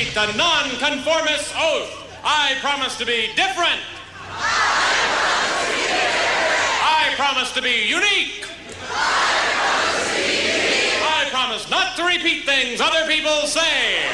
repeat the nonconformist oath. I promise to be different. I promise to be unique. I promise not to repeat things other people say.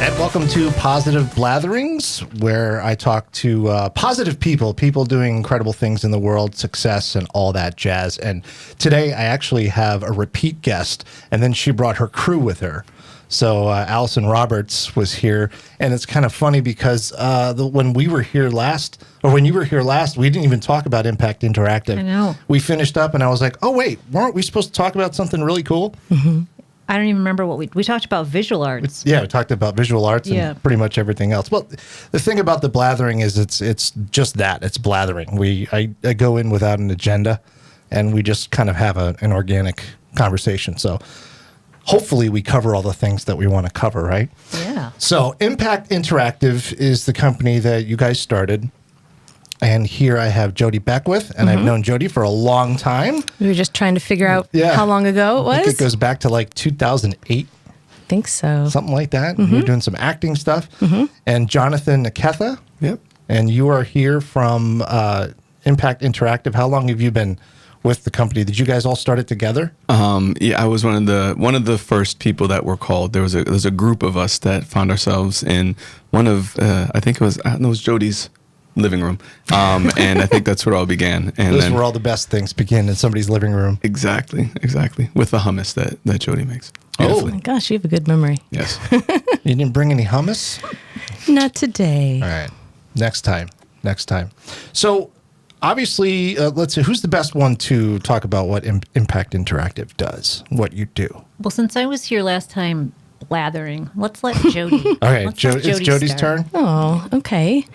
And welcome to Positive Blatherings, where I talk to positive people doing incredible things in the world, success and all that jazz. And today I actually have a repeat guest, and then she brought her crew with her. So Allison Roberts was here, and it's kind of funny because when we were here last, or when you were here last, we didn't even talk about Impact Interactive. I know. We finished up, and I was like, oh, wait, weren't we supposed to talk about something really cool? Mm-hmm. I don't even remember what we talked about. Visual arts. We talked about visual arts and pretty much everything else. Well, the thing about the blathering is it's just that. It's blathering. I go in without an agenda, and we just kind of have an organic conversation. So hopefully we cover all the things that we want to cover, right? Yeah. So Impact Interactive is the company that you guys started. And here I have Jodie Beckwith, and I've known Jodie for a long time. We were just trying to figure out how long ago it was. I think it goes back to like 2008. I think so. Something like that. Mm-hmm. You're doing some acting stuff. Mm-hmm. And Jonathan Ntheketha. Yep. And you are here from Impact Interactive. How long have you been with the company? Did you guys all start it together? I was one of the first people that were called. There was a group of us that found ourselves in one of I think it was Jodie's living room, and I think that's where it all began. And those were all the best things begin in somebody's living room. Exactly, with the hummus that Jodie makes. Oh my gosh, you have a good memory. Yes. You didn't bring any hummus? Not today. All right, next time. So obviously, let's see, who's the best one to talk about what Impact Interactive does, what you do? Well, since I was here last time blathering, let's let Jodie. All right, it's Jodie's turn. Oh, okay.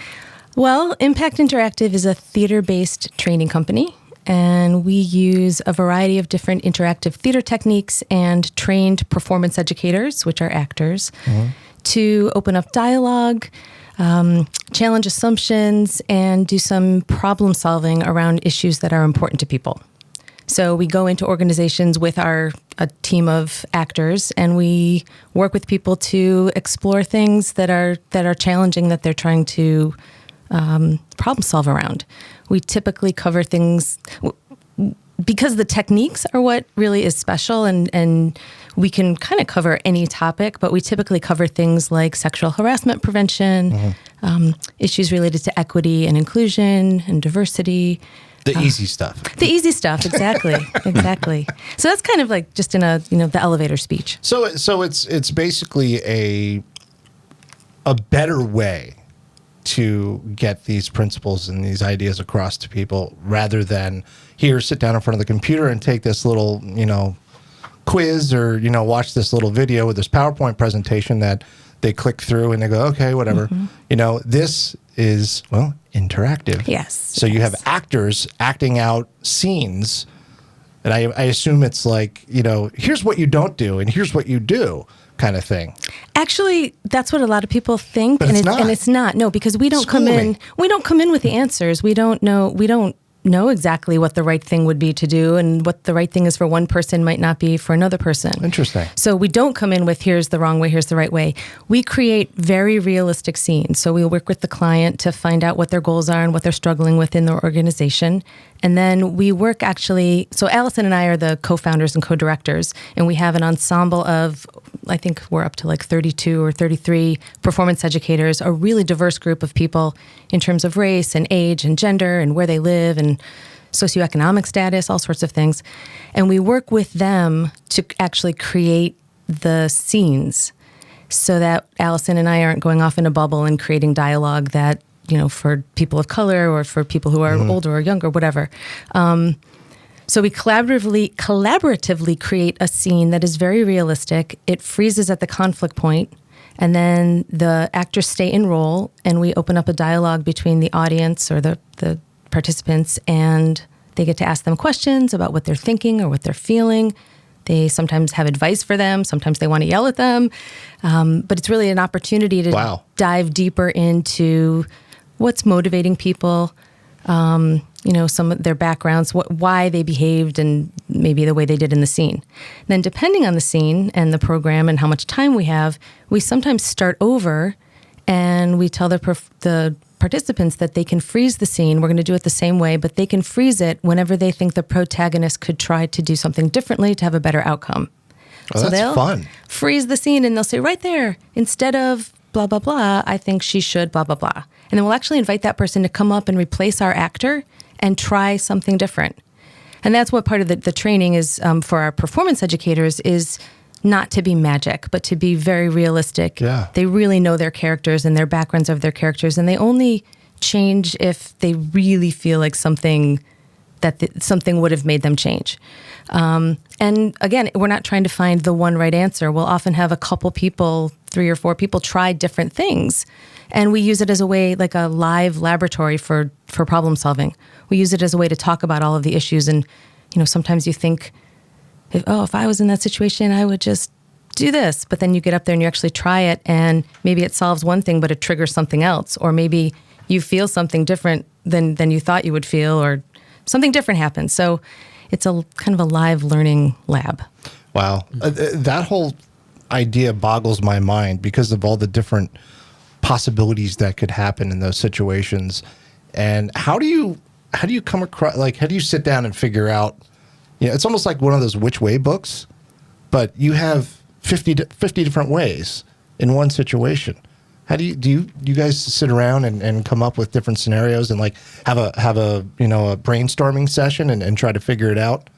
Well, Impact Interactive is a theater-based training company, and we use a variety of different interactive theater techniques and trained performance educators, which are actors, to open up dialogue, challenge assumptions, and do some problem solving around issues that are important to people. So we go into organizations with a team of actors, and we work with people to explore things that are challenging, that they're trying to problem solve around. We typically cover things because the techniques are what really is special, and we can kind of cover any topic, but we typically cover things like sexual harassment prevention, issues related to equity and inclusion and diversity. The easy stuff. The easy stuff, exactly, exactly. So that's kind of like just in the elevator speech. So it's basically a better way to get these principles and these ideas across to people, rather than here, sit down in front of the computer and take this little, quiz, or, watch this little video with this PowerPoint presentation that they click through and they go, okay, whatever. This is, interactive. Yes. So you have actors acting out scenes, and I assume it's like, here's what you don't do and here's what you do, kind of thing. Actually, that's what a lot of people think, but it's not. No, because we don't come in with the answers. We don't know exactly what the right thing would be to do, and what the right thing is for one person might not be for another person. Interesting. So we don't come in with here's the wrong way, here's the right way. We create very realistic scenes. So we'll work with the client to find out what their goals are and what they're struggling with in their organization. And then we work so Allison and I are the co-founders and co-directors, and we have an ensemble of, I think we're up to like 32 or 33 performance educators, a really diverse group of people in terms of race and age and gender and where they live and socioeconomic status, all sorts of things. And we work with them to actually create the scenes so that Allison and I aren't going off in a bubble and creating dialogue that, for people of color or for people who are older or younger, whatever. So we collaboratively create a scene that is very realistic. It freezes at the conflict point, and then the actors stay in role, and we open up a dialogue between the audience or the participants, and they get to ask them questions about what they're thinking or what they're feeling. They sometimes have advice for them. Sometimes they want to yell at them. But it's really an opportunity to dive deeper into what's motivating people, some of their backgrounds, why they behaved, and maybe the way they did in the scene. Then depending on the scene and the program and how much time we have, we sometimes start over and we tell the participants that they can freeze the scene. We're going to do it the same way, but they can freeze it whenever they think the protagonist could try to do something differently to have a better outcome. Oh, so that's they'll fun. freeze the scene and they'll say, right there, instead of blah, blah, blah, I think she should blah, blah, blah. And then we'll actually invite that person to come up and replace our actor and try something different. And that's what part of the training is for our performance educators, is not to be magic, but to be very realistic. Yeah. They really know their characters and their backgrounds of their characters, and they only change if they really feel like something would have made them change. And again, we're not trying to find the one right answer. We'll often have a couple people, 3 or 4 people, try different things. And we use it as a way, like a live laboratory for problem solving. We use it as a way to talk about all of the issues. And, sometimes you think, if I was in that situation, I would just do this. But then you get up there and you actually try it, and maybe it solves one thing, but it triggers something else. Or maybe you feel something different than you thought you would feel, or something different happens. So it's a kind of a live learning lab. Wow. That whole idea boggles my mind because of all the different possibilities that could happen in those situations. And how do you come across, how do you sit down and figure out, it's almost like one of those which way books, but you have 50 different ways in one situation. How do you guys sit around and come up with different scenarios and have a brainstorming session and try to figure it out?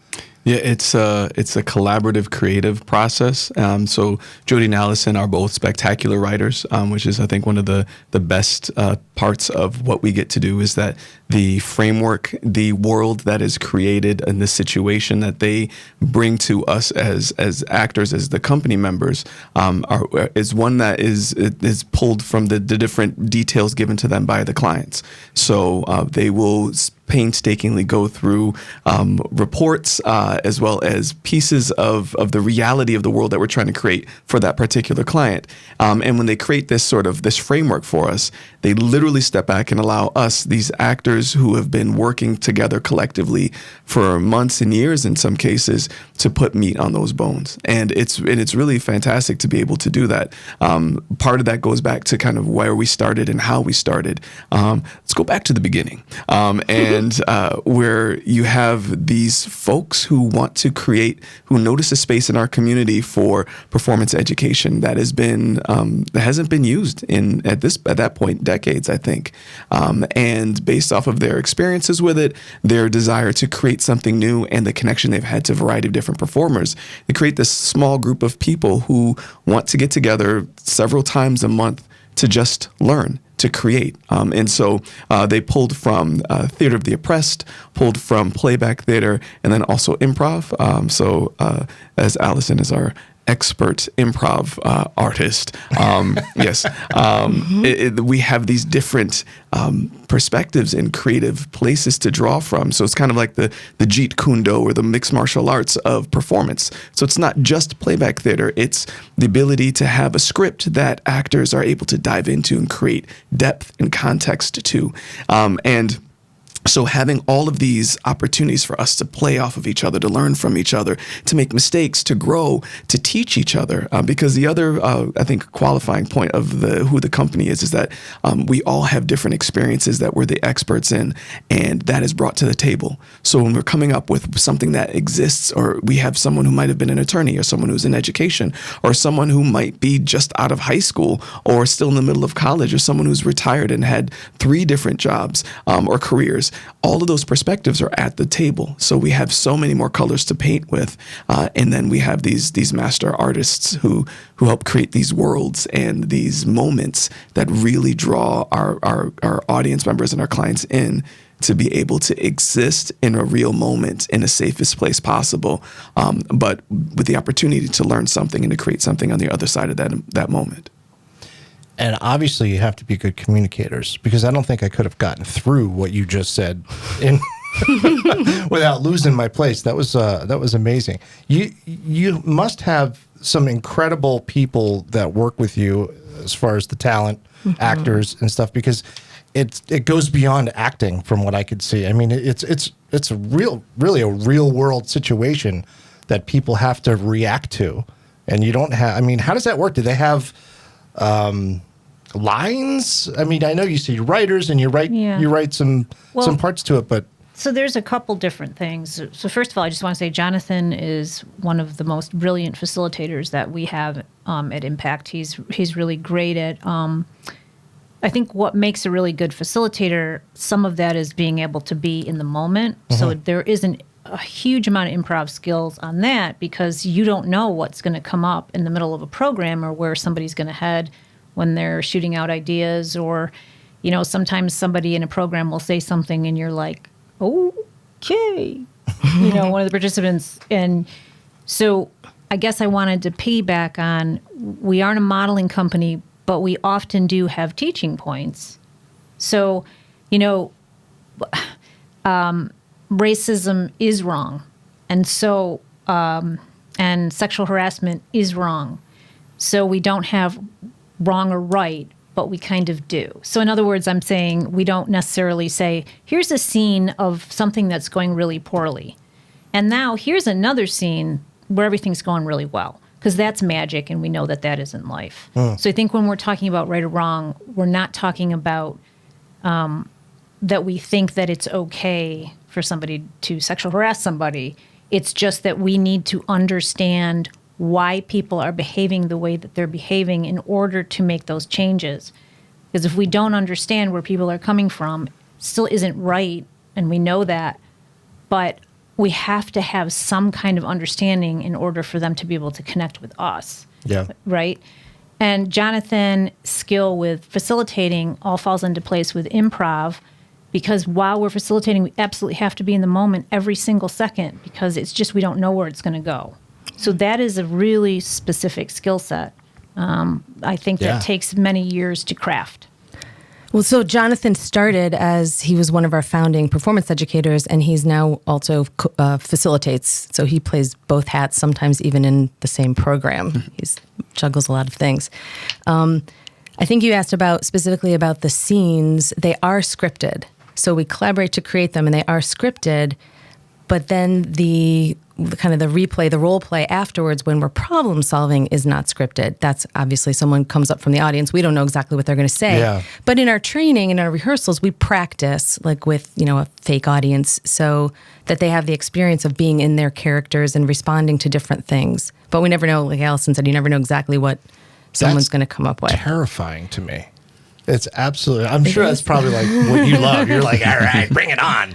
Yeah, it's a collaborative, creative process. So Jodie and Allison are both spectacular writers, which is, I think, one of the best parts of what we get to do, is that the framework, the world that is created in the situation that they bring to us as actors, as the company members, is one that is pulled from the different details given to them by the clients. So they will painstakingly go through reports as well as pieces of the reality of the world that we're trying to create for that particular client. And when they create this framework for us, they literally step back and allow us, these actors who have been working together collectively for months and years in some cases, to put meat on those bones. And it's really fantastic to be able to do that. Part of that goes back to kind of where we started and how we started. Let's go back to the beginning. And where you have these folks who want to create, who notice a space in our community for performance education that hasn't been used at that point decades, I think. And based off of their experiences with it, their desire to create something new, and the connection they've had to a variety of different performers, they create this small group of people who want to get together several times a month to just learn, to create. And so they pulled from Theater of the Oppressed, pulled from playback theater, and then also improv. So as Allison is our expert improv artist, yes, we have these different perspectives and creative places to draw from. So it's kind of like the Jeet Kune Do, or the mixed martial arts of performance. So it's not just playback theater, it's the ability to have a script that actors are able to dive into and create depth and context to. And so having all of these opportunities for us to play off of each other, to learn from each other, to make mistakes, to grow, to teach each other. Because the other, I think, qualifying point of who the company is that we all have different experiences that we're the experts in, and that is brought to the table. So when we're coming up with something that exists, or we have someone who might have been an attorney, or someone who's in education, or someone who might be just out of high school, or still in the middle of college, or someone who's retired and had 3 different jobs or careers, all of those perspectives are at the table. So we have so many more colors to paint with. And then we have these master artists who help create these worlds and these moments that really draw our audience members and our clients in to be able to exist in a real moment in the safest place possible, but with the opportunity to learn something and to create something on the other side of that moment. And obviously you have to be good communicators, because I don't think I could have gotten through what you just said in without losing my place. That was amazing. You must have some incredible people that work with you as far as the talent, actors and stuff, because it goes beyond acting from what I could see. I mean, it's really a real world situation that people have to react to, and you don't have. I mean, how does that work? Do they have lines? I mean, I know you see writers and you write some parts to it, but. So there's a couple different things. So first of all, I just want to say Jonathan is one of the most brilliant facilitators that we have at Impact. He's really great at. I think what makes a really good facilitator, some of that is being able to be in the moment. So there isn't a huge amount of improv skills on that because you don't know what's going to come up in the middle of a program or where somebody's going to head when they're shooting out ideas, or sometimes somebody in a program will say something and you're like, okay, one of the participants. And so I guess I wanted to piggyback on, we aren't a modeling company, but we often do have teaching points. So, racism is wrong. And so, and sexual harassment is wrong. So we don't have wrong or right, but we kind of do. So in other words, I'm saying we don't necessarily say, here's a scene of something that's going really poorly. And now here's another scene where everything's going really well. Because that's magic, and we know that that isn't life. So I think when we're talking about right or wrong, we're not talking about that we think that it's okay for somebody to sexual harass somebody. It's just that we need to understand why people are behaving the way that they're behaving in order to make those changes. Because if we don't understand where people are coming from, it still isn't right, and we know that, but we have to have some kind of understanding in order for them to be able to connect with us. Yeah. Right? And Jonathan's skill with facilitating all falls into place with improv, because while we're facilitating, we absolutely have to be in the moment every single second, because it's just we don't know where it's going to go. So that is a really specific skill set. I think that takes many years to craft. Well, so Jonathan started as he was one of our founding performance educators, and he's now also facilitates. So he plays both hats, sometimes even in the same program. He juggles a lot of things. I think you asked specifically about the scenes. They are scripted. So we collaborate to create them, and they are scripted. But then the kind of the replay, the role play afterwards when we're problem solving is not scripted. That's obviously someone comes up from the audience. We don't know exactly what they're going to say. Yeah. But in our training, in our rehearsals, we practice like with, a fake audience so that they have the experience of being in their characters and responding to different things. But we never know, like Allison said, you never know exactly what someone's going to come up with. Terrifying to me. It's absolutely, I'm sure that's probably like what you love. You're like, all right, bring it on.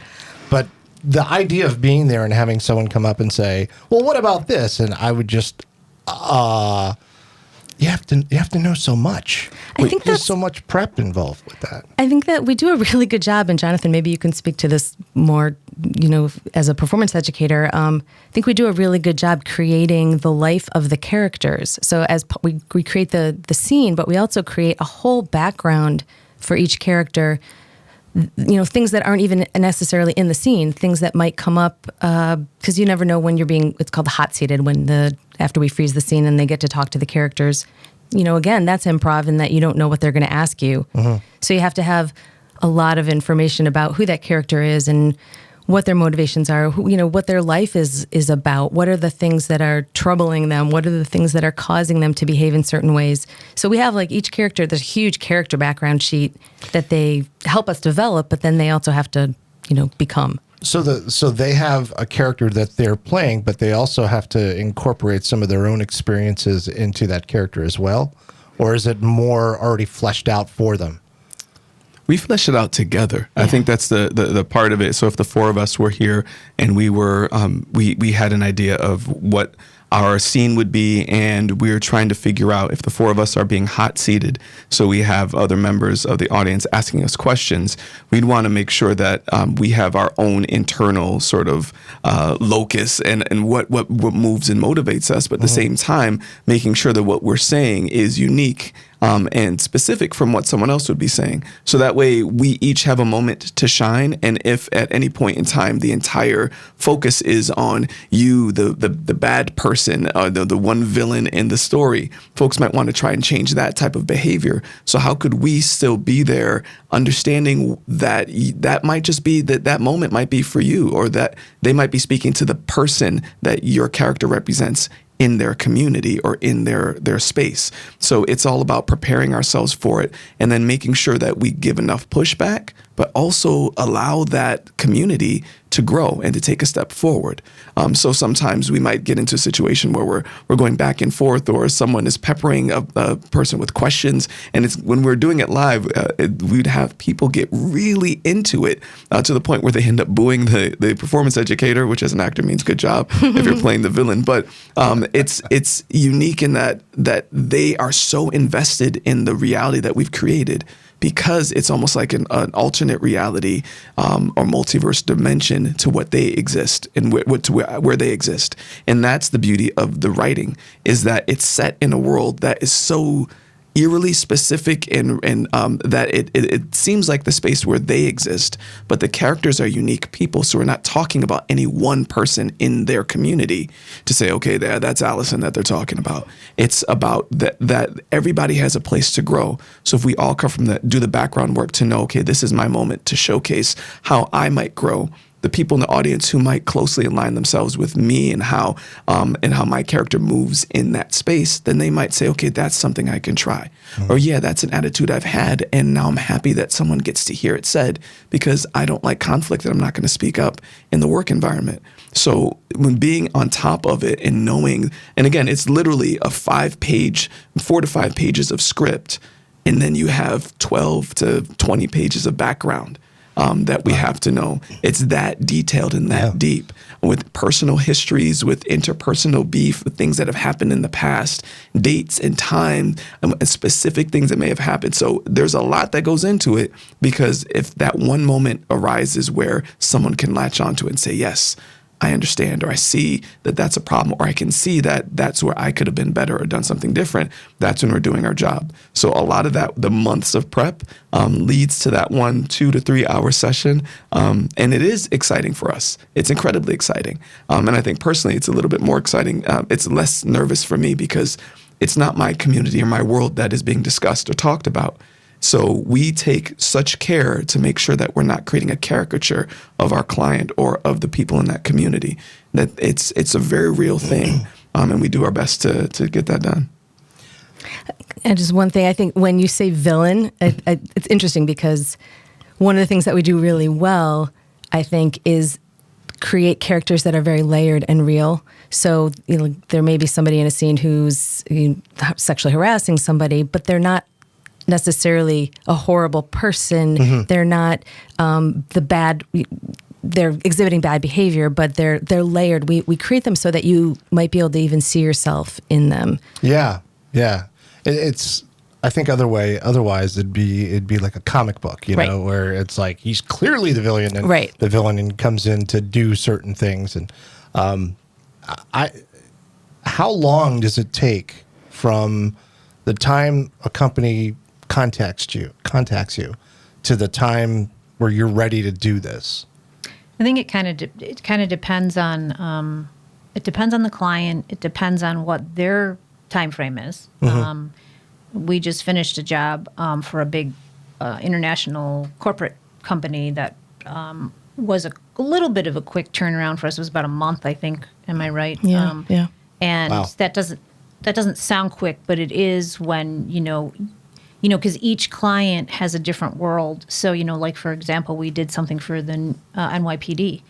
But the idea of being there and having someone come up and say, well, what about this? And I would just, you have to know so much. I think there's so much prep involved with that. I think that we do a really good job, and Jonathan, maybe you can speak to this more, as a performance educator. I think we do a really good job creating the life of the characters. So as we create the scene, but we also create a whole background for each character. Things that aren't even necessarily in the scene, things that might come up, because you never know when it's called hot seated, after we freeze the scene and they get to talk to the characters. Again, that's improv in that you don't know what they're going to ask you. So you have to have a lot of information about who that character is and what their motivations are, what their life is about, what are the things that are troubling them, what are the things that are causing them to behave in certain ways. So we have each character, there's a huge character background sheet that they help us develop, but then they also have to, become. So they have a character that they're playing, but they also have to incorporate some of their own experiences into that character as well? Or is it more already fleshed out for them? We flesh it out together. Yeah. I think that's the part of it. So if the four of us were here and we were, we had an idea of what our scene would be, and we're trying to figure out if the four of us are being hot seated, so we have other members of the audience asking us questions, we'd want to make sure that we have our own internal sort of locus and what moves and motivates us, but at the same time, making sure that what we're saying is unique and specific from what someone else would be saying. So that way we each have a moment to shine. And if at any point in time the entire focus is on you, the bad person, the one villain in the story, folks might want to try and change that type of behavior. So how could we still be there, understanding that that might just be that moment might be for you, or that they might be speaking to the person that your character represents in their community or in their space. So it's all about preparing ourselves for it and then making sure that we give enough pushback, but also allow that community to grow and to take a step forward. So sometimes we might get into a situation where we're going back and forth, or someone is peppering a person with questions. And it's when we're doing it live, we'd have people get really into it to the point where they end up booing the performance educator, which as an actor means good job if you're playing the villain. But it's unique in that they are so invested in the reality that we've created, because it's almost like an alternate reality or multiverse dimension to what they exist and where they exist. And that's the beauty of the writing, is that it's set in a world that is so eerily specific and that it seems like the space where they exist, but the characters are unique people. So we're not talking about any one person in their community to say, okay, that's Allison that they're talking about. It's about that everybody has a place to grow. So if we all come from do the background work to know, okay, this is my moment to showcase how I might grow, the people in the audience who might closely align themselves with me and how my character moves in that space, then they might say, okay, that's something I can try. Or yeah, that's an attitude I've had, and now I'm happy that someone gets to hear it said, because I don't like conflict and I'm not going to speak up in the work environment. So when being on top of it and knowing, and again, it's literally 4 to 5 pages of script, and then you have 12 to 20 pages of background that we have to know. It's that detailed and that deep, with personal histories, with interpersonal beef, with things that have happened in the past, dates and time, and specific things that may have happened. So there's a lot that goes into it, because if that one moment arises where someone can latch onto it and say, yes, I understand, or I see that that's a problem, or I can see that that's where I could have been better or done something different, that's when we're doing our job. So a lot of that, the months of prep leads to that 1, 2 to 3 hour session. And it is exciting for us. It's incredibly exciting. And I think personally, it's a little bit more exciting. It's less nervous for me because it's not my community or my world that is being discussed or talked about. So we take such care to make sure that we're not creating a caricature of our client or of the people in that community, that it's a very real thing. And we do our best to get that done. And just one thing, I think when you say villain, it's interesting, because one of the things that we do really well, I think, is create characters that are very layered and real. So there may be somebody in a scene who's sexually harassing somebody, but they're not necessarily a horrible person. Mm-hmm. They're not they're exhibiting bad behavior, but they're layered. We create them so that you might be able to even see yourself in them. Yeah. It's, I think otherwise it'd be like a comic book, know, where it's like he's clearly the villain, and the villain comes in to do certain things. And how long does it take from the time a company contacts you to the time where you're ready to do this? I think it kind of depends on the client. It depends on what their time frame is. Mm-hmm. We just finished a job for a big international corporate company that was a little bit of a quick turnaround for us. It was about a month, I think. Am I right? Yeah. And wow. That doesn't sound quick, but it is when because each client has a different world. So, like, for example, we did something for the NYPD.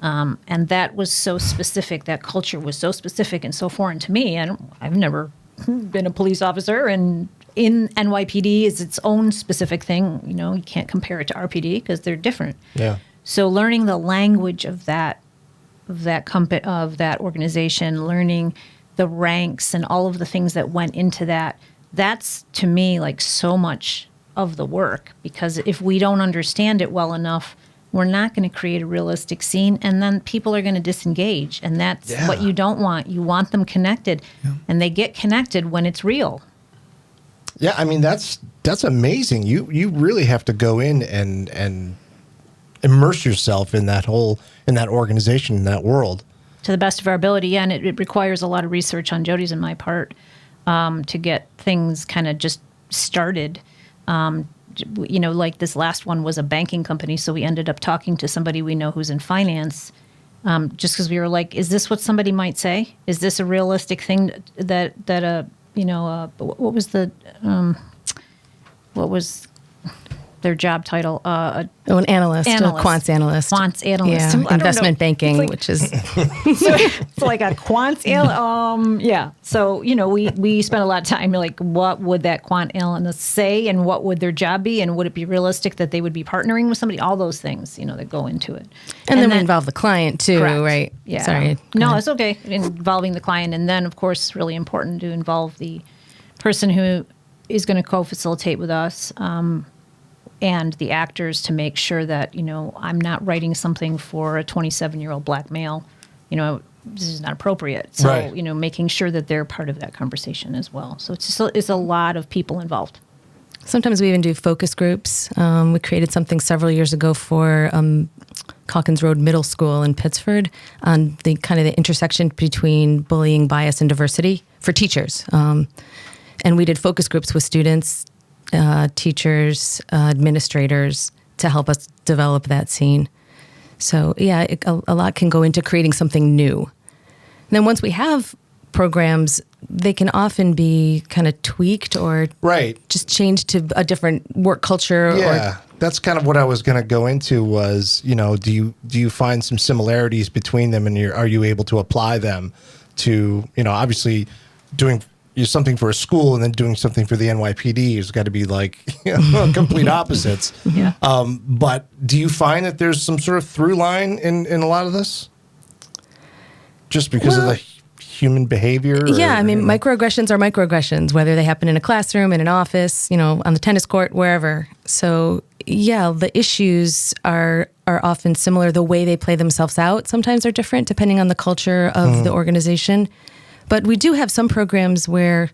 And that was so specific. That culture was so specific and so foreign to me. And I've never been a police officer. And in NYPD is its own specific thing. You can't compare it to RPD because they're different. Yeah. So learning the language of that company, of that organization, learning the ranks and all of the things that went into that, that's, to me, like so much of the work, because if we don't understand it well enough, we're not going to create a realistic scene, and then people are going to disengage, and that's what you don't want. You want them connected, and they get connected when it's real. Yeah, I mean that's amazing. You really have to go in and immerse yourself in that organization, in that world. To the best of our ability, yeah, and it requires a lot of research on Jodie's and my part to get things kind of just started. Like this last one was a banking company, so we ended up talking to somebody we know who's in finance, just because we were like, is this what somebody might say? Is this a realistic thing that what was their job title? An analyst, a quants analyst. Quants analyst. Yeah, investment banking, which is... it's like a quants analyst. Yeah. So, we spent a lot of time like, what would that quant analyst say and what would their job be? And would it be realistic that they would be partnering with somebody? All those things, that go into it. And then we involve the client too, correct. Right? Yeah. Sorry. No, it's okay. Involving the client. And then, of course, really important to involve the person who is going to co-facilitate with us. And the actors to make sure that, I'm not writing something for a 27-year-old black male. This is not appropriate. So, right. Making sure that they're part of that conversation as well. So it's a lot of people involved. Sometimes we even do focus groups. We created something several years ago for Calkins Road Middle School in Pittsford on the kind of the intersection between bullying, bias, and diversity for teachers. And we did focus groups with students, teachers, administrators to help us develop that scene. So yeah, a lot can go into creating something new. And then once we have programs, they can often be kind of tweaked or right. just changed to a different work culture. Yeah, that's kind of what I was going to go into was, do you find some similarities between them and are you able to apply them to, obviously doing something for a school and then doing something for the NYPD has got to be like complete opposites. Yeah. But do you find that there's some sort of through line in a lot of this? Just because of the human behavior? Yeah, microaggressions are microaggressions, whether they happen in a classroom, in an office, on the tennis court, wherever. So yeah, the issues are often similar. The way they play themselves out sometimes are different depending on the culture of the organization. But we do have some programs where,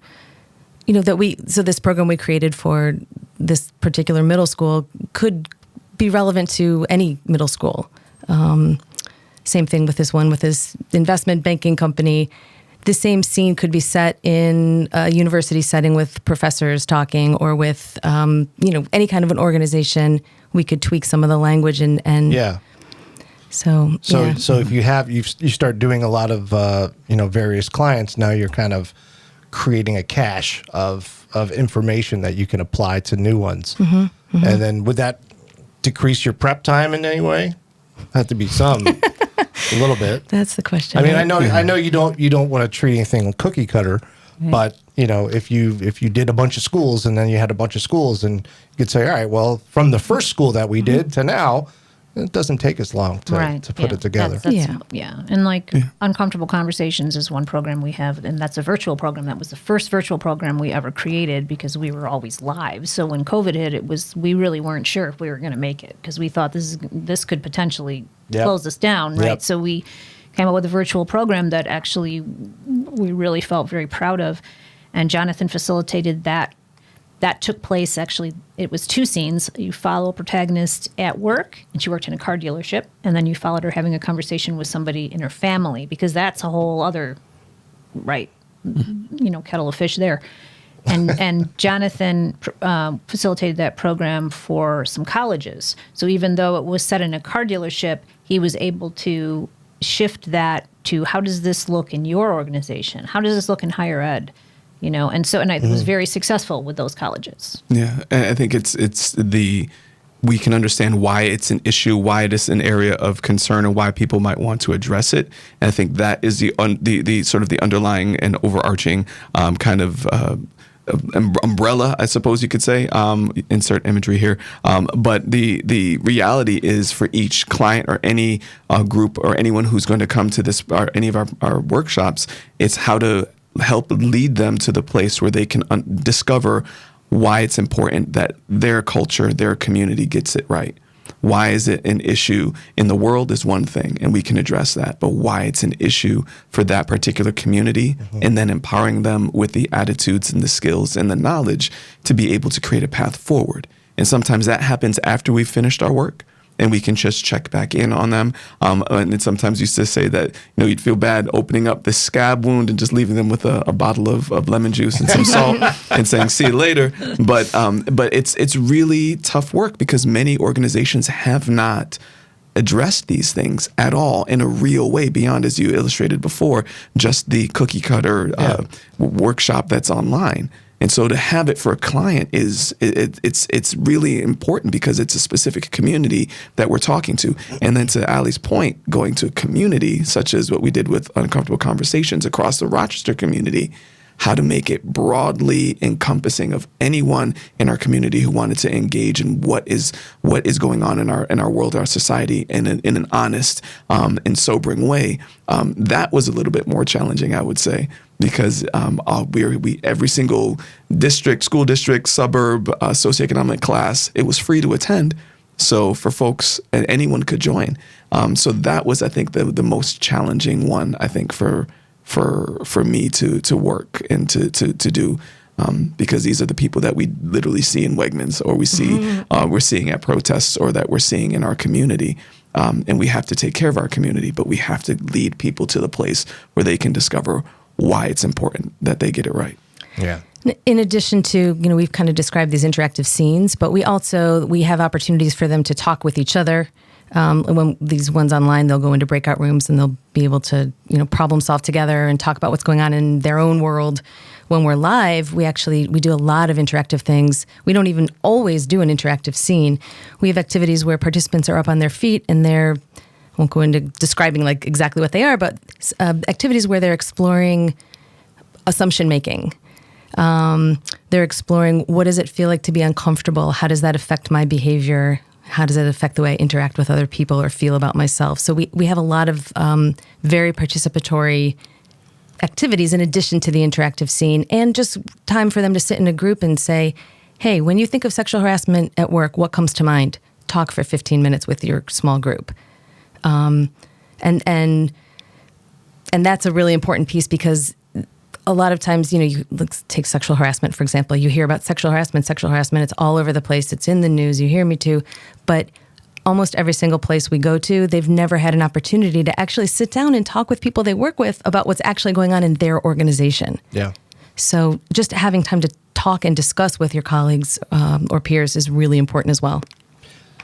so this program we created for this particular middle school could be relevant to any middle school. Same thing with this one, with this investment banking company. The same scene could be set in a university setting with professors talking or with, any kind of an organization. We could tweak some of the language and yeah. So if you start doing a lot of various clients, now you're kind of creating a cache of information that you can apply to new ones. Mm-hmm, mm-hmm. And then would that decrease your prep time in any way? Have to be some, a little bit. That's the question. I mean, I know you don't want to treat anything cookie cutter, right. But if you did a bunch of schools and then you had a bunch of schools, and you could say, all right, well, from the first school that we did to now. It doesn't take as long to put it together. Yeah. And Uncomfortable Conversations is one program we have, and that's a virtual program. That was the first virtual program we ever created because we were always live. So when COVID hit, we really weren't sure if we were going to make it because we thought this could potentially close us down, right? Yep. So we came up with a virtual program that actually we really felt very proud of, and Jonathan facilitated that. That took place, actually, it was 2 scenes. You follow a protagonist at work, and she worked in a car dealership, and then you followed her having a conversation with somebody in her family, because that's a whole other, kettle of fish there. And Jonathan facilitated that program for some colleges. So even though it was set in a car dealership, he was able to shift that to how does this look in your organization? How does this look in higher ed? And I was very successful with those colleges. Yeah, and I think we can understand why it's an issue, why it is an area of concern, and why people might want to address it. And I think that is the sort of the underlying and overarching kind of umbrella, I suppose you could say. Insert imagery here. But the reality is for each client or any group or anyone who's going to come to this or any of our workshops, it's how to help lead them to the place where they can discover why it's important that their culture, their community gets it right. Why is it an issue in the world is one thing, and we can address that, but why it's an issue for that particular community, and then empowering them with the attitudes and the skills and the knowledge to be able to create a path forward. And sometimes that happens after we've finished our work, and we can just check back in on them. And sometimes used to say that, you'd feel bad opening up the scab wound and just leaving them with a bottle of lemon juice and some salt and saying, see you later. But it's really tough work because many organizations have not addressed these things at all in a real way beyond, as you illustrated before, just the cookie cutter workshop that's online. And so to have it for a client it's really important because it's a specific community that we're talking to. And then to Allie's point, going to a community such as what we did with Uncomfortable Conversations across the Rochester community, how to make it broadly encompassing of anyone in our community who wanted to engage in what is going on in our world, our society, in an honest and sobering way. That was a little bit more challenging, I would say, because we every single district, school district, suburb, socioeconomic class, it was free to attend. So for folks, anyone could join. So that was, I think, the most challenging one, I think, for me to work and to do, because these are the people that we literally see in Wegmans, or we see we're seeing at protests, or that we're seeing in our community. And we have to take care of our community, but we have to lead people to the place where they can discover why it's important that they get it right. Yeah. In addition to, we've kind of described these interactive scenes, but we have opportunities for them to talk with each other. When these ones online, they'll go into breakout rooms and they'll be able to, problem solve together and talk about what's going on in their own world. When we're live, we do a lot of interactive things. We don't even always do an interactive scene. We have activities where participants are up on their feet and I won't go into describing like exactly what they are, but activities where they're exploring assumption making. They're exploring, what does it feel like to be uncomfortable? How does that affect my behavior? How does it affect the way I interact with other people or feel about myself? So we have a lot of very participatory activities in addition to the interactive scene, and just time for them to sit in a group and say, hey, when you think of sexual harassment at work, what comes to mind? Talk for 15 minutes with your small group. And that's a really important piece, because a lot of times, let's take sexual harassment, for example. You hear about sexual harassment, it's all over the place. It's in the news. You hear me too. But almost every single place we go to, they've never had an opportunity to actually sit down and talk with people they work with about what's actually going on in their organization. Yeah. So just having time to talk and discuss with your colleagues or peers is really important as well.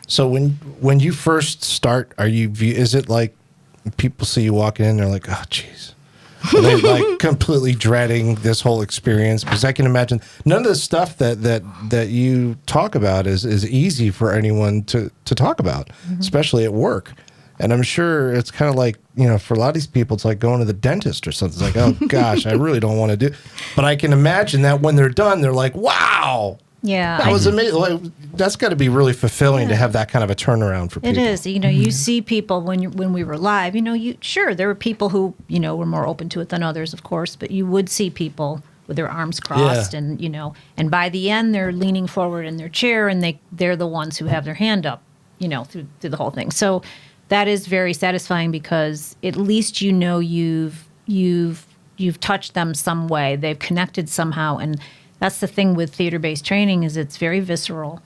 So when you first start, is it like people see you walking in, they're like, oh, geez. Are they like completely dreading this whole experience? Because I can imagine none of the stuff that you talk about is easy for anyone to talk about, especially at work. And I'm sure it's kind of like, for a lot of these people, it's like going to the dentist or something. It's like, oh gosh, I really don't want to do. But I can imagine that when they're done, they're like, wow. Yeah. That was amazing. Like, that's got to be really fulfilling to have that kind of a turnaround for people. It is. You see people when we were live, sure, there were people who, were more open to it than others, of course, but you would see people with their arms crossed and, and by the end they're leaning forward in their chair and they're the ones who have their hand up, through the whole thing. So that is very satisfying, because at least you've touched them some way. They've connected somehow, and that's the thing with theater-based training, is it's very visceral,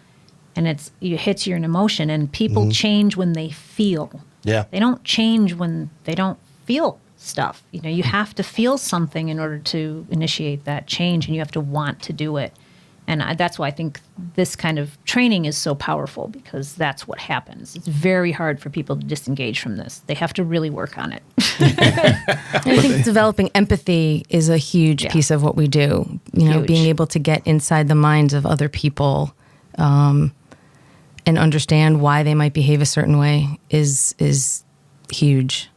and it hits you in emotion, and people change when they feel. Yeah. They don't change when they don't feel stuff. You have to feel something in order to initiate that change, and you have to want to do it. And that's why I think this kind of training is so powerful, because that's what happens. It's very hard for people to disengage from this. They have to really work on it. I think developing empathy is a huge piece of what we do. Being able to get inside the minds of other people and understand why they might behave a certain way is huge,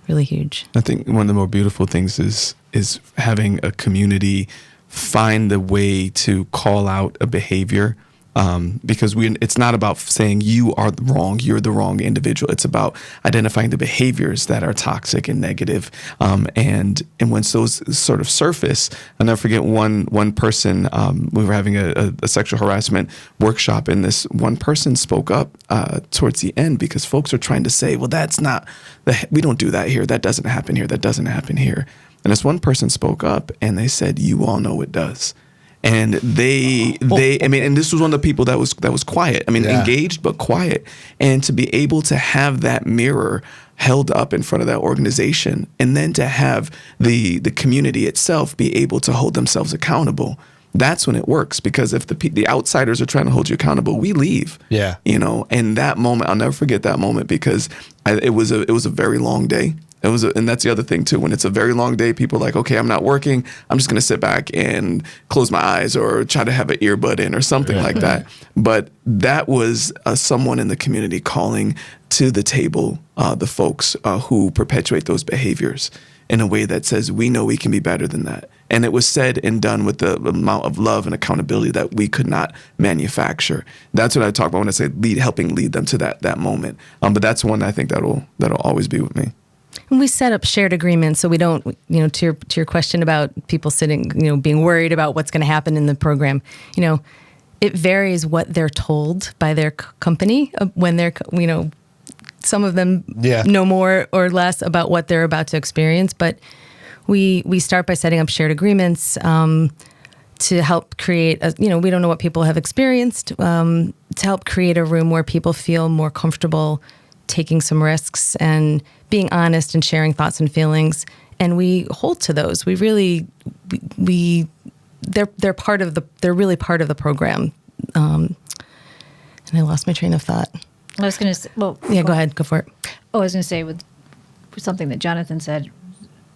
really huge. I think one of the more beautiful things is having a community find the way to call out a behavior Because it's not about saying you are wrong, you're the wrong individual. It's about identifying the behaviors that are toxic and negative. And once those sort of surface, I'll never forget one person, we were having a sexual harassment workshop, and this one person spoke up towards the end because folks are trying to say, well, that's not, we don't do that here. That doesn't happen here. That doesn't happen here. And this one person spoke up and they said, you all know it does. And they, I mean, and this was one of the people that was quiet. I mean, engaged, but quiet. And to be able to have that mirror held up in front of that organization, and then to have the community itself be able to hold themselves accountable, that's when it works. Because if the outsiders are trying to hold you accountable, we leave. Yeah. You know, and that moment, I'll never forget that moment, because it was a very long day. And that's the other thing too. When it's a very long day, people are like, okay, I'm not working. I'm just going to sit back and close my eyes or try to have an earbud in or something like that. But that was someone in the community calling to the table the folks who perpetuate those behaviors in a way that says, we know we can be better than that. And it was said and done with the amount of love and accountability that we could not manufacture. That's what I talk about when I say helping lead them to that moment. But that's one I think that'll always be with me. And we set up shared agreements so we don't, to your question about people sitting, being worried about what's going to happen in the program, it varies what they're told by their company when they're, some of them know more or less about what they're about to experience. But we start by setting up shared agreements to help create, we don't know what people have experienced, to help create a room where people feel more comfortable taking some risks and being honest and sharing thoughts and feelings. And we hold to those. We really, they're really part of the program. And I lost my train of thought. I was going to say, go ahead, go for it. I was going to say with something that Jonathan said,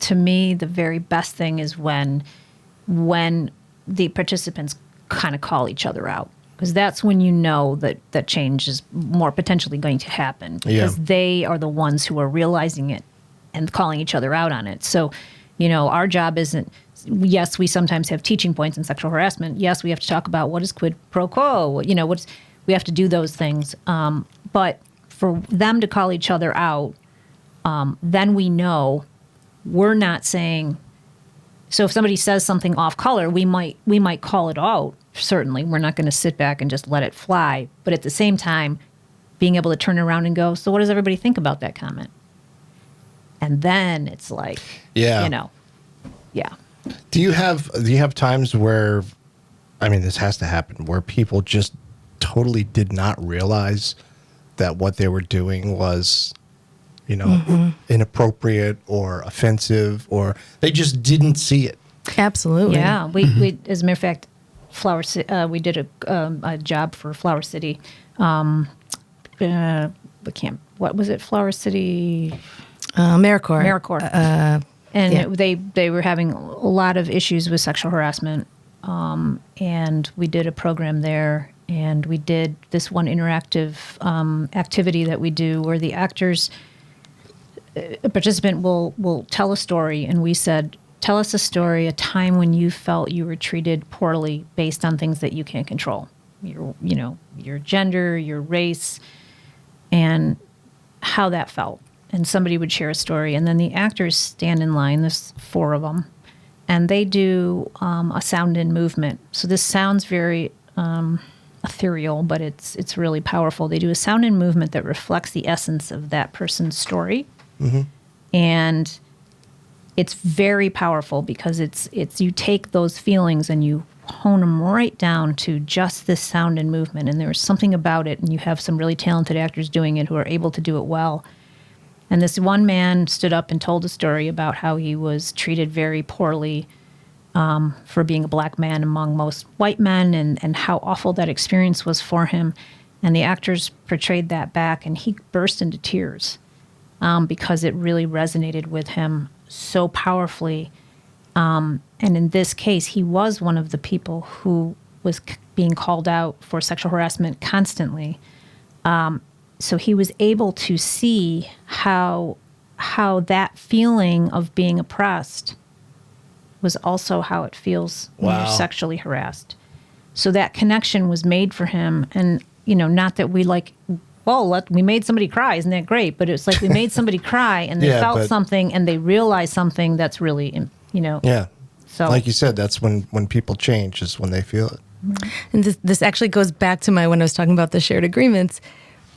to me, the very best thing is when the participants kind of call each other out. Because that's when you know that change is more potentially going to happen, because they are the ones who are realizing it and calling each other out on it. So, our job isn't, yes, we sometimes have teaching points in sexual harassment. Yes, we have to talk about what is quid pro quo, we have to do those things. But for them to call each other out, then we know we're not saying, so if somebody says something off color, we might call it out. Certainly, we're not going to sit back and just let it fly. But at the same time, being able to turn around and go, so what does everybody think about that comment? And then it's like, Do you have times where, I mean, this has to happen, where people just totally did not realize that what they were doing was, inappropriate or offensive, or they just didn't see it? Absolutely. Yeah. We as a matter of fact, Flower City, we did a job for Flower City. What was it? Flower City? AmeriCorps. They were having a lot of issues with sexual harassment. And we did a program there, and we did this one interactive activity that we do where the actors, a participant will tell a story, and we said, tell us a story, a time when you felt you were treated poorly based on things that you can't control. Your gender, your race, and how that felt. And somebody would share a story, and then the actors stand in line, there's 4 of them, and they do a sound and movement. So this sounds very ethereal, but it's really powerful. They do a sound and movement that reflects the essence of that person's story. Mm-hmm. And it's very powerful because it's you take those feelings and you hone them right down to just this sound and movement. And there's something about it, and you have some really talented actors doing it who are able to do it well. And this one man stood up and told a story about how he was treated very poorly for being a black man among most white men, and how awful that experience was for him. And the actors portrayed that back, and he burst into tears because it really resonated with him so powerfully. And in this case, he was one of the people who was being called out for sexual harassment constantly. So he was able to see how that feeling of being oppressed was also how it feels when you're sexually harassed. So that connection was made for him. And, not that we we made somebody cry. Isn't that great? But it's like we made somebody cry and they felt something and they realized something that's really, Yeah. So, like you said, that's when people change, is when they feel it. And this actually goes back to when I was talking about the shared agreements.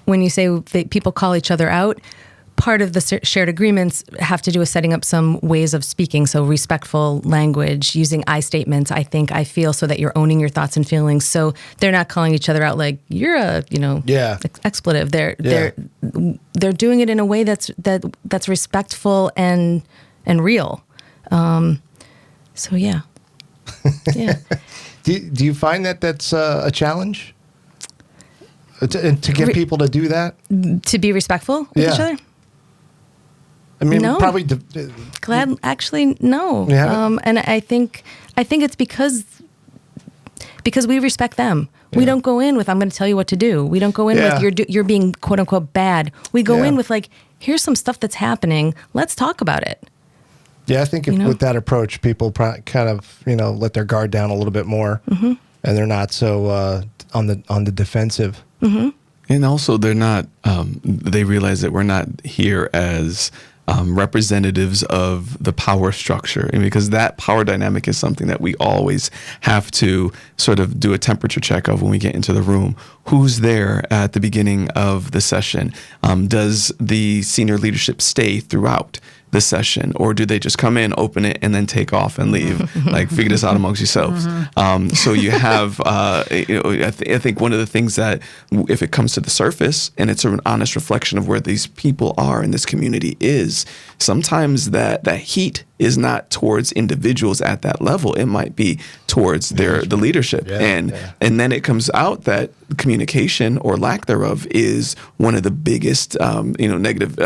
When you say that people call each other out, part of the shared agreements have to do with setting up some ways of speaking. So respectful language, using I statements, I think, I feel, so that you're owning your thoughts and feelings. So they're not calling each other out like you're a, expletive. They're doing it in a way that's respectful and real. So yeah. Yeah. Do you find that that's a challenge to get people to do that? To be respectful with each other? I mean, no. Probably. Actually, no. And I think it's because we respect them. We don't go in with, I'm going to tell you what to do. We don't go in with, you're being quote unquote bad. We go in with here's some stuff that's happening. Let's talk about it. Yeah, I think with that approach, people kind of, let their guard down a little bit more, and they're not so on the defensive. Mm-hmm. And also, they're not. They realize that we're not here as representatives of the power structure, and because that power dynamic is something that we always have to sort of do a temperature check of when we get into the room. Who's there at the beginning of the session? Does the senior leadership stay throughout the session, or do they just come in, open it, and then take off and leave? Figure this out amongst yourselves. So you have, I think one of the things that, if it comes to the surface and it's an honest reflection of where these people are in this community, is sometimes that heat is not towards individuals at that level. It might be towards the leadership, and then it comes out that communication or lack thereof is one of the biggest negative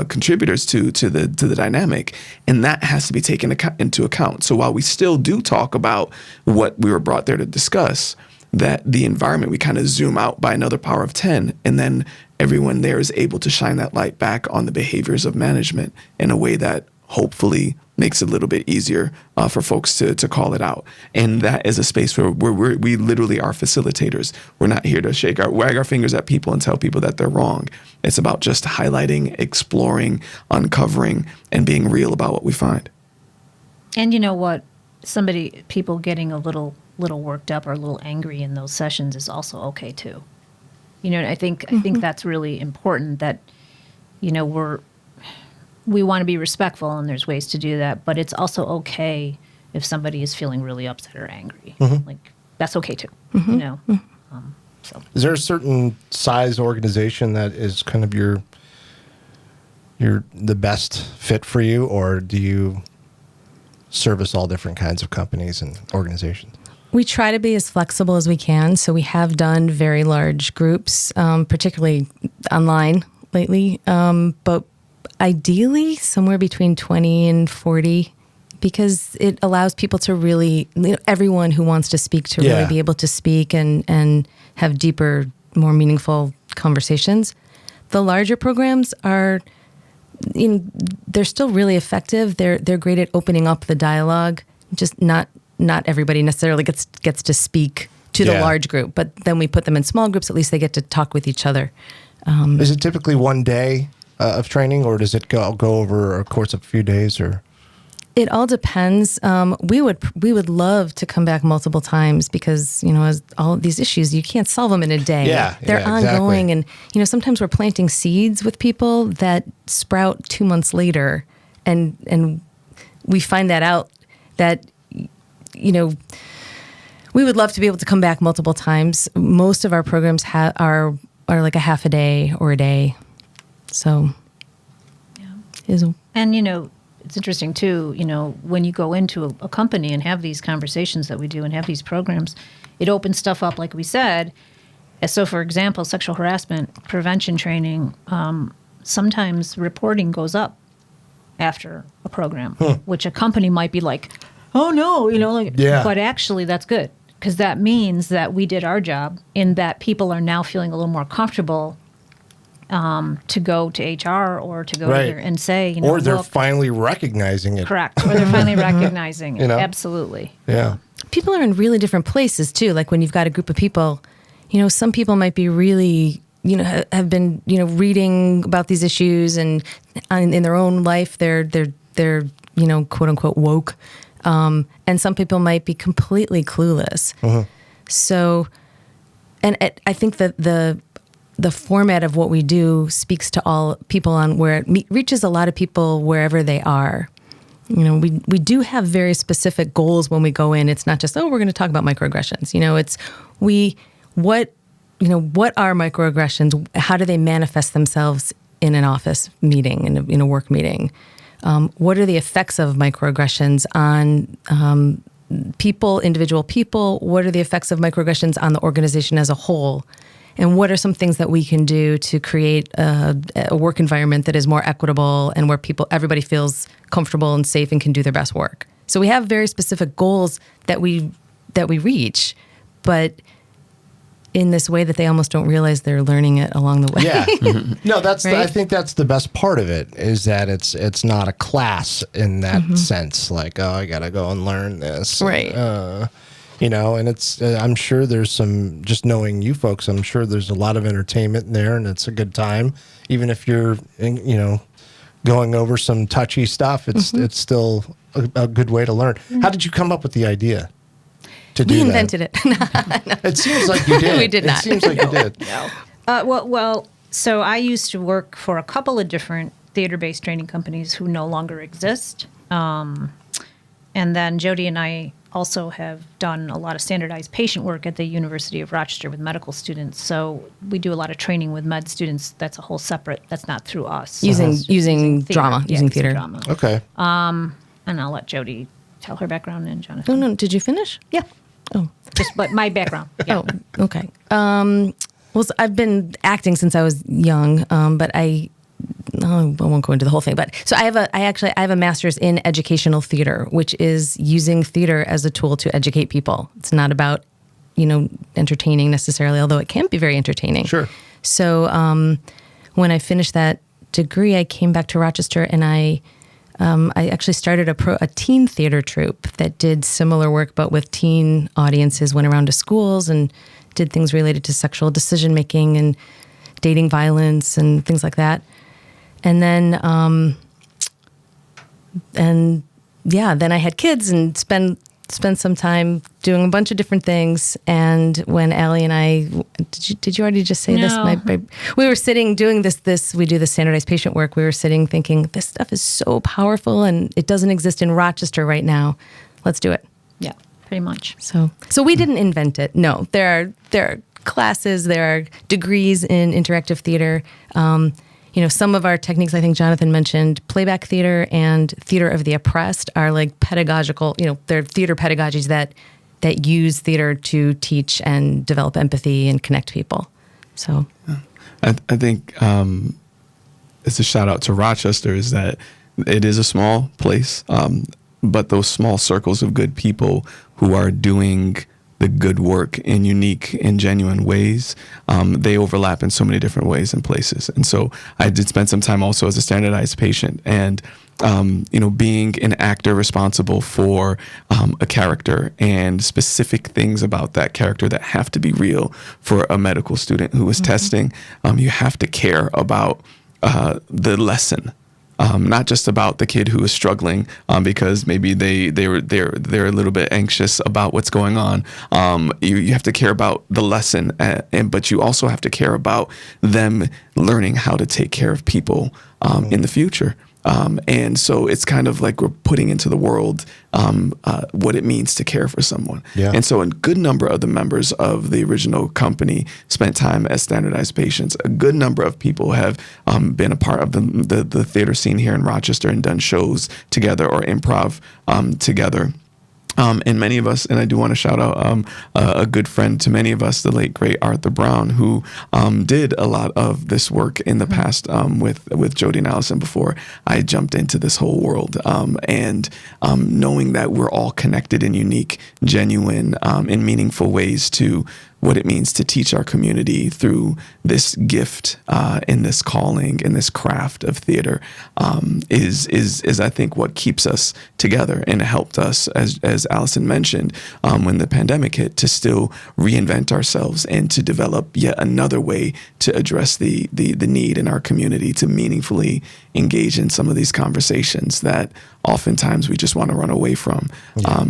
contributors to the dynamic, and that has to be taken into account. So while we still do talk about what we were brought there to discuss, that the environment, we kind of zoom out by another power of 10, and then everyone there is able to shine that light back on the behaviors of management in a way that hopefully makes it a little bit easier for folks to call it out. And that is a space where we literally are facilitators. We're not here to wag our fingers at people and tell people that they're wrong. It's about just highlighting, exploring, uncovering, and being real about what we find. And you know what? People getting a little worked up or a little angry in those sessions is also okay too. I think that's really important, that, we want to be respectful, and there's ways to do that, but it's also okay if somebody is feeling really upset or angry. That's okay too. So is there a certain size organization that is kind of your the best fit for you, or do you service all different kinds of companies and organizations? We try to be as flexible as we can. So we have done very large groups, particularly online lately, but ideally somewhere between 20 and 40, because it allows people to really, everyone who wants to speak to really be able to speak and have deeper, more meaningful conversations. The larger programs are, they're still really effective. They're great at opening up the dialogue. Just not everybody necessarily gets to speak to the large group, but then we put them in small groups. At least they get to talk with each other. Is it typically one day of training, or does it go over a course of a few days? Or it all depends. We would love to come back multiple times, because as all of these issues, you can't solve them in a day. They're ongoing, exactly. And sometimes we're planting seeds with people that sprout 2 months later, and we find that out that we would love to be able to come back multiple times. Most of our programs are like a half a day or a day. So, it's interesting too, when you go into a company and have these conversations that we do and have these programs, it opens stuff up, like we said. So, for example, sexual harassment prevention training, sometimes reporting goes up after a program, which a company might be like, oh no, but actually that's good, because that means that we did our job, in that people are now feeling a little more comfortable to go to HR or to go there and say, or they're finally recognizing it. Correct. Or they're finally recognizing it. Absolutely. Yeah. people are in really different places too. Like when you've got a group of people, some people might be really, have been, reading about these issues, and in their own life, they're quote unquote woke. And some people might be completely clueless. So, and I think that the format of what we do speaks to all people on where it reaches a lot of people wherever they are. We do have very specific goals when we go in. It's not just, we're going to talk about microaggressions. It's what are microaggressions? How do they manifest themselves in an office meeting, in a work meeting? What are the effects of microaggressions on people, individual people? What are the effects of microaggressions on the organization as a whole? And what are some things that we can do to create a work environment that is more equitable and where everybody feels comfortable and safe and can do their best work? So we have very specific goals that we reach, but in this way that they almost don't realize they're learning it along the way. Yeah. No, that's Right? I think that's the best part of it, is that it's not a class in that sense. Like, I got to go and learn this. Right. And it's, I'm sure there's some, just knowing you folks, I'm sure there's a lot of entertainment in there, and it's a good time. Even if you're, going over some touchy stuff, it's still a good way to learn. How did you come up with the idea to do We that? invented it. It seems like you did. We did not. It seems like you did. So I used to work for a couple of different theater-based training companies who no longer exist. And then Jodie and I also have done a lot of standardized patient work at the University of Rochester with medical students. So we do a lot of training with med students. That's a whole separate, that's not through us. Using theater. drama, Yeah, using theater. drama. Okay. And I'll let Jodie tell her background, and Jonathan. No, did you finish? Yeah. Oh. But my background. Yeah. Oh, okay. I've been acting since I was young, but I won't go into the whole thing. But so I have a master's in educational theater, which is using theater as a tool to educate people. It's not about, entertaining necessarily, although it can be very entertaining. Sure. So when I finished that degree, I came back to Rochester, and I actually started a teen theater troupe that did similar work, but with teen audiences, went around to schools and did things related to sexual decision-making and dating violence and things like that. And then, then I had kids and spent some time doing a bunch of different things. And when Allie and I, did you already just say this? No. We were sitting doing this, we do the standardized patient work. We were sitting thinking, this stuff is so powerful and it doesn't exist in Rochester right now. Let's do it. Yeah, pretty much. So we didn't invent it. No, there are classes, there are degrees in interactive theater. Some of our techniques, I think Jonathan mentioned, playback theater and theater of the oppressed are like pedagogical, they're theater pedagogies that use theater to teach and develop empathy and connect people. So I think it's a shout out to Rochester, is that it is a small place, but those small circles of good people who are doing the good work in unique and genuine ways, they overlap in so many different ways and places. And so I did spend some time also as a standardized patient, and being an actor responsible for a character and specific things about that character that have to be real for a medical student who is testing. You have to care about the lesson. Not just about the kid who is struggling because maybe they're a little bit anxious about what's going on. You have to care about the lesson, but you also have to care about them learning how to take care of people in the future. And so it's kind of like we're putting into the world what it means to care for someone. Yeah. And so a good number of the members of the original company spent time as standardized patients. A good number of people have been a part of the theater scene here in Rochester and done shows together or improv together. And many of us, and I do want to shout out a good friend to many of us, the late great Arthur Brown, who did a lot of this work in the past with Jodie and Allison before I jumped into this whole world. And knowing that we're all connected in unique, genuine, and meaningful ways to what it means to teach our community through this gift and this calling and this craft of theater is I think what keeps us together, and it helped us, as Allison mentioned, when the pandemic hit, to still reinvent ourselves and to develop yet another way to address the need in our community to meaningfully engage in some of these conversations that oftentimes we just want to run away from.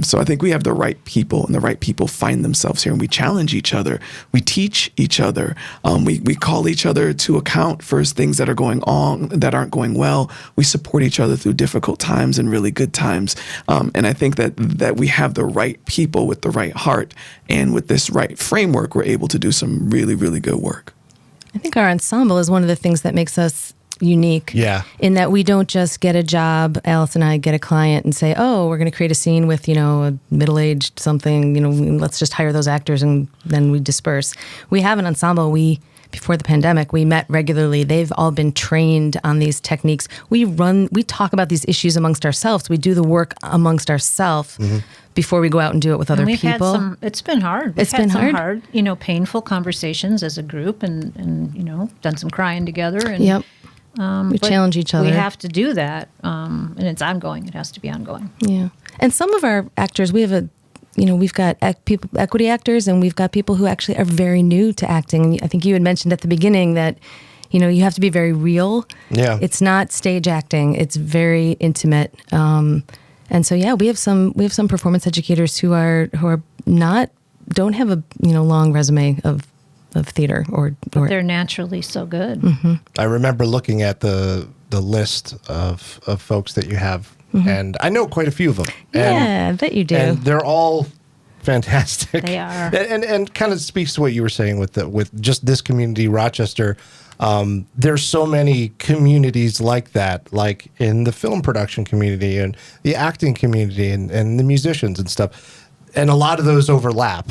So I think we have the right people, and the right people find themselves here, and we challenge each other. We teach each other. We call each other to account for things that are going on, that aren't going well. We support each other through difficult times and really good times. And I think that we have the right people with the right heart, and with this right framework, we're able to do some really, really good work. I think our ensemble is one of the things that makes us unique. Yeah. In that we don't just get a job, Alice and I get a client and say, oh, we're going to create a scene with, a middle-aged something, let's just hire those actors, and then we disperse. We have an ensemble. Before the pandemic, we met regularly. They've all been trained on these techniques. We talk about these issues amongst ourselves. We do the work amongst ourselves before we go out and do it with other people. It's been hard. We've had some hard, painful conversations as a group, and done some crying together. And, yep. We challenge each other. We have to do that, and it's ongoing. It has to be ongoing. Yeah. And some of our actors, we have we've got equity actors, and we've got people who actually are very new to acting. I think you had mentioned at the beginning that, you have to be very real. Yeah. It's not stage acting. It's very intimate. And so, we have some performance educators who don't have a, long resume of theater or they're naturally so good. Mm-hmm. I remember looking at the list of folks that you have, and I know quite a few of them. I bet you do. And they're all fantastic. They are. And kind of speaks to what you were saying with just this community, Rochester. There's so many communities like that, like in the film production community and the acting community and the musicians and stuff. And a lot of those overlap.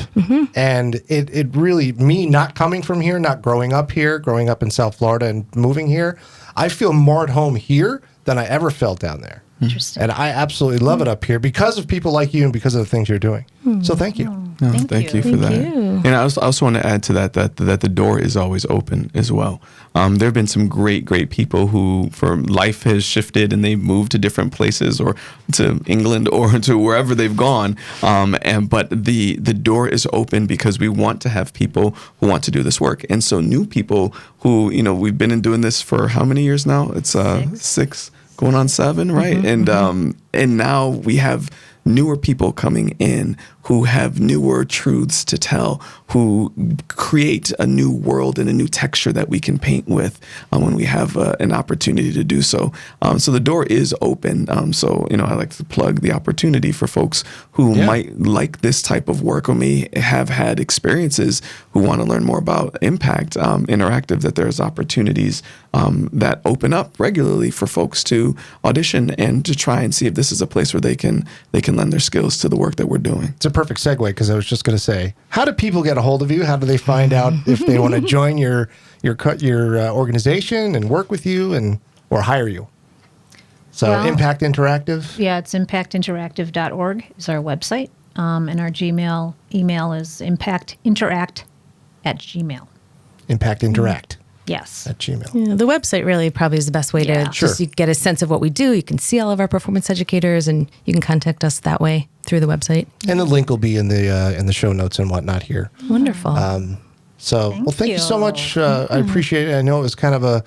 And it really, me not coming from here, not growing up here, growing up in South Florida and moving here, I feel more at home here than I ever felt down there. Interesting. And I absolutely love it up here because of people like you and because of the things you're doing. So thank you. Thank you for that. And I also want to add to that the door is always open as well. There have been some great people who, for life has shifted and they've moved to different places or to England or to wherever they've gone. But the door is open because we want to have people who want to do this work. And so new people who, we've been doing this for how many years now? It's 6 going on 7, right? And now we have newer people coming in who have newer truths to tell, who create a new world and a new texture that we can paint with when we have an opportunity to do so. So the door is open. So, I like to plug the opportunity for folks who might like this type of work or may have had experiences who want to learn more about Impact Interactive, that there's opportunities that open up regularly for folks to audition and to try and see if this is a place where they can lend their skills to the work that we're doing. It's a perfect segue because I was just going to say, how do people get a hold of you? How do they find out if they want to join your organization and work with you or hire you? So Impact Interactive? Yeah, it's impactinteractive.org is our website. And our Gmail email is impactinteract@gmail. Impact Interact. Yes. At Gmail. Yeah, the website really probably is the best way to just get a sense of what we do. You can see all of our performance educators, and you can contact us that way through the website. And the link will be in the show notes and whatnot here. Wonderful. Thank you so much. I appreciate it. I know it was kind of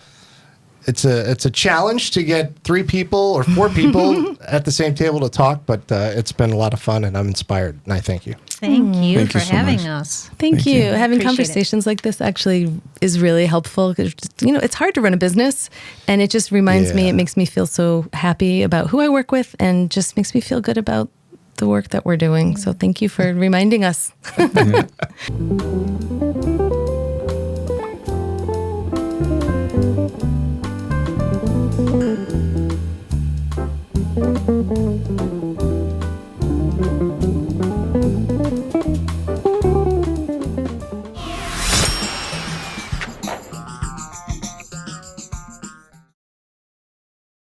it's a challenge to get 3 people or 4 people at the same table to talk, but it's been a lot of fun, and I'm inspired, and I thank you. Thank you for so having much. us. Thank you. Having Appreciate conversations like this actually is really helpful. 'Cause, it's hard to run a business, and it just reminds me, it makes me feel so happy about who I work with and just makes me feel good about the work that we're doing. So thank you for reminding us.